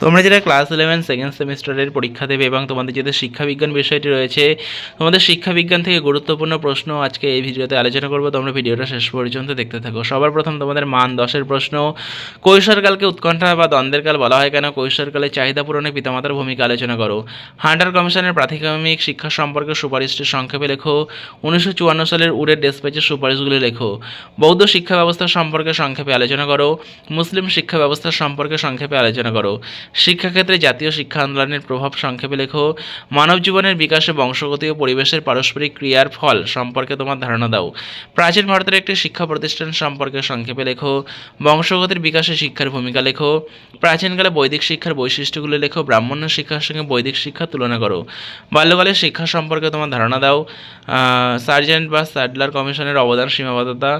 তোমরা যারা class 11 second সেমিস্টারের পরীক্ষা দেবে এবং তোমাদের যেটা শিক্ষাবিজ্ঞান বিষয়টি রয়েছে, তোমাদের শিক্ষাবিজ্ঞান থেকে গুরুত্বপূর্ণ প্রশ্ন আজকে এই ভিডিওতে আলোচনা করবো। তোমরা ভিডিওটা শেষ পর্যন্ত দেখতে থাকো। সবার প্রথম তোমাদের মান 10-এর প্রশ্ন। কৈশোরকালকে উৎকণ্ঠা বা দ্বন্দ্বের কাল বলা হয় কেন? কৈশোরকালে চাহিদা পূরণে পিতামাতার ভূমিকা আলোচনা করো। হান্টার কমিশনের প্রাথমিক শিক্ষা সম্পর্কে সুপারিশটি সংক্ষেপে লেখো। 1954 সালের উডের ডেসপ্যাচের সুপারিশগুলি লেখো। বৌদ্ধ শিক্ষা ব্যবস্থা সম্পর্কে সংক্ষেপে আলোচনা করো। মুসলিম শিক্ষা ব্যবস্থা সম্পর্কে সংক্ষেপে আলোচনা করো। শিক্ষাক্ষেত্রে জাতীয় শিক্ষা আন্দোলনের প্রভাব সংক্ষেপে লেখো। মানব জীবনের বিকাশে বংশগতি ও পরিবেশের পারস্পরিক ক্রিয়ার ফল সম্পর্কে তোমার ধারণা দাও। প্রাচীন ভারতের একটি শিক্ষা প্রতিষ্ঠান সম্পর্কে সংক্ষেপে লেখো। বংশগতির বিকাশে শিক্ষার ভূমিকা লেখো। প্রাচীনকালে বৈদিক শিক্ষার বৈশিষ্ট্যগুলো লেখো। ব্রাহ্মণ্য শিক্ষার সঙ্গে বৈদিক শিক্ষা তুলনা করো। বাল্যকালের শিক্ষা সম্পর্কে তোমার ধারণা দাও। সার্জেন্ট বা স্যাডলার কমিশনের অবদান সীমাবদ্ধতা।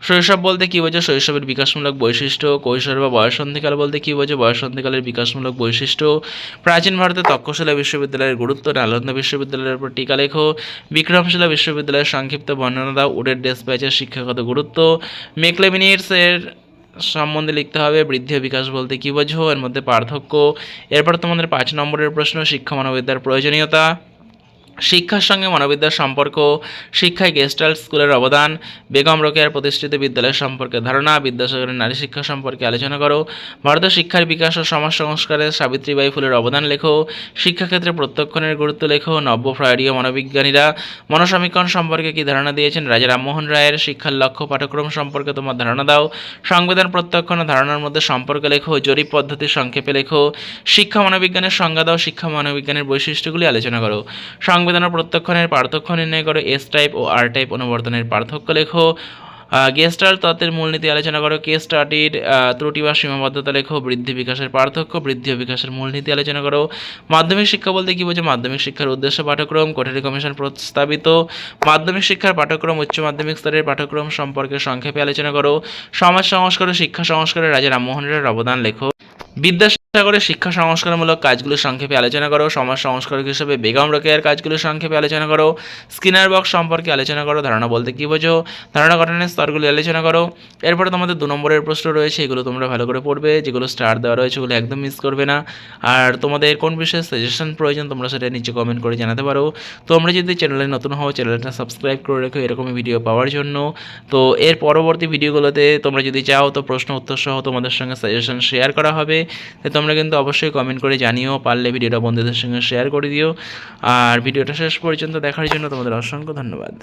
শৈশব বলতে কী বোঝো? শৈশবের বিকাশমূলক বৈশিষ্ট্য। কৈশোর বা বয়ঃসন্ধিকাল বলতে কী বোঝো? বয়ঃসন্ধিকালের বিকাশমূলক বৈশিষ্ট্য। প্রাচীন ভারতের তক্ষশিলা বিশ্ববিদ্যালয়ের গুরুত্ব। নালন্দা বিশ্ববিদ্যালয়ের উপর টিকা লেখো। বিক্রমশিলা বিশ্ববিদ্যালয়ের সংক্ষিপ্ত বর্ণনা দাও। উডের ডেসপ্যাচের শিক্ষাগত গুরুত্ব। মেকলেমিনিটসের সম্বন্ধে লিখতে হবে। বৃদ্ধি ও বিকাশ বলতে কী বোঝো? এর মধ্যে পার্থক্য। এরপর তোমাদের 5 নম্বরের প্রশ্ন, শিক্ষা মানবিদ্যার প্রয়োজনীয়তা। শিক্ষার সঙ্গে মানবিদ্যার সম্পর্ক। শিক্ষায় গেস্টাল্ট স্কুলের অবদান। বেগম রোকেয়ার প্রতিষ্ঠিত বিদ্যালয় সম্পর্কে ধারণা। বিদ্যাসাগরের নারী শিক্ষা সম্পর্কে আলোচনা করো। ভারতের শিক্ষার বিকাশ ও সমাজ সংস্কারে সাবিত্রীবাই ফুলের অবদান লেখো। শিক্ষাক্ষেত্রে প্রত্যক্ষণের গুরুত্ব লেখো। নব্য ফ্রয়েডীয় মনোবিজ্ঞানীরা মনসমীকরণ সম্পর্কে কী ধারণা দিয়েছেন? রাজা রামমোহন রায়ের শিক্ষার লক্ষ্য পাঠ্যক্রম সম্পর্কে তোমার ধারণা দাও। সংবিধান প্রত্যক্ষণ ও ধারণার মধ্যে সম্পর্ক লেখো। জরিপ পদ্ধতি সংক্ষেপে লেখো। শিক্ষা মনোবিজ্ঞানের সংজ্ঞা দাও। শিক্ষা মনোবিজ্ঞানের বৈশিষ্ট্যগুলি আলোচনা করো। সংবিধান ও প্রত্যক্ষণের পার্থক্য নির্ণয় করো। এস টাইপ ও আর টাইপ অনুবর্তনের পার্থক্য লেখো। গেস্টাল্ট তত্ত্বের মূলনীতি আলোচনা করো। কেস স্টাডির ত্রুটি বা সীমাবদ্ধতা লেখো। বৃদ্ধি বিকাশের পার্থক্য। বৃদ্ধি ও বিকাশের মূলনীতি আলোচনা করো। মাধ্যমিক শিক্ষা বলতে কী বোঝো? মাধ্যমিক শিক্ষার উদ্দেশ্য পাঠ্যক্রম। কোঠারি কমিশন প্রস্তাবিত মাধ্যমিক শিক্ষার পাঠ্যক্রম উচ্চ মাধ্যমিক স্তরের পাঠ্যক্রম সম্পর্কে সংক্ষেপে আলোচনা করো। সমাজ সংস্কার ও শিক্ষা সংস্কারে রাজা রামমোহন রায়ের অবদান লেখো। বিদ্যাসাগরের শিক্ষা সংস্কারমূলক কাজগুলো সংক্ষেপে আলোচনা করো। সমাজ সংস্কারক হিসেবে বেগম রোকেয়ার কাজগুলো সংক্ষেপে আলোচনা করো। স্কিনার বক্স সম্পর্কে আলোচনা করো। ধারণা বলতে কী বোঝো? ধারণা গঠনের স্তরগুলি আলোচনা করো। এরপরে তোমাদের 2 নম্বরের প্রশ্ন রয়েছে, এগুলো তোমরা ভালো করে পড়বে। যেগুলো স্টার দেওয়া রয়েছে ওগুলো একদম মিস করবে না। আর তোমাদের কোন বিষয়ে সাজেশন প্রয়োজন তোমরা সেটা নিচে কমেন্ট করে জানাতে পারো। তোমরা যদি চ্যানেলে নতুন হও চ্যানেলটা সাবস্ক্রাইব করে রেখো এরকমই ভিডিও পাওয়ার জন্য। তো এর পরবর্তী ভিডিওগুলোতে তোমরা যদি চাও তো প্রশ্ন উত্তর সহ তোমাদের সঙ্গে সাজেশন শেয়ার করা হবে। তোমরা কিন্তু অবশ্যই কমেন্ট করে জানিও, পারলে ভিডিওটা বন্ধুদের সঙ্গে শেয়ার করে দিও। আর ভিডিওটা শেষ পর্যন্ত দেখার জন্য তোমাদের অসংখ্য ধন্যবাদ।